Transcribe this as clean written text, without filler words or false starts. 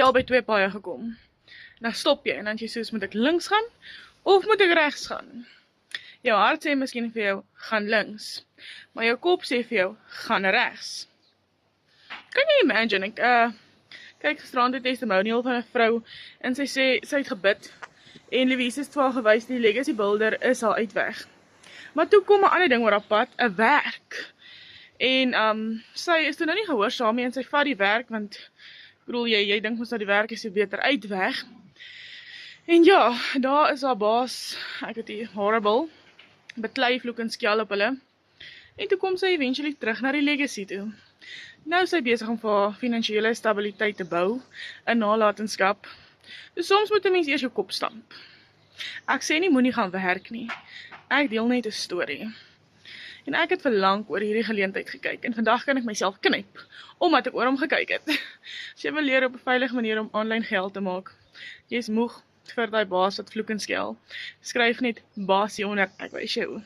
Jy al by twee paaie gekom. Nou stop jy en dan jy soos, moet ek links gaan of moet ek regs gaan? Jou hart sê miskien vir jou, gaan links. Maar jou kop sê vir jou, gaan regs. Kan jy imagine, ek kyk gisterand 'n testimonial van 'n vrou en sy sê, sy het gebid en Louise het vir haar gewys, die legacy builder is haar uitweg. Maar toe kom 'n ander ding oor haar pad, 'n werk. En sy is toe nou nie gehoorsaam nie en sy vat die werk, want ek bedoel jy dink mos dat die werk is 'n beter uitweg. En ja, daar is haar baas, ek het die horrible, beklei vloek en skel op hulle. En toe kom sy eventually terug na die legacy toe. Nou is sy besig om vir haar finansiële stabiliteit te bou, 'n nalatenskap. Dus soms moet 'n mens eers jou kop stamp. Ek sê nie moenie gaan werk nie. Ek deel net 'n storie. En ek het verlang oor hierdie geleentheid gekyk en vandag kan ek myself knyp omdat ek oor hom gekyk het. As jy wil leer op 'n veilige manier om aanlyn geld te maak, jy is moeg vir daai baas wat vloek en skel. Skryf net basie onder, ek wys jou.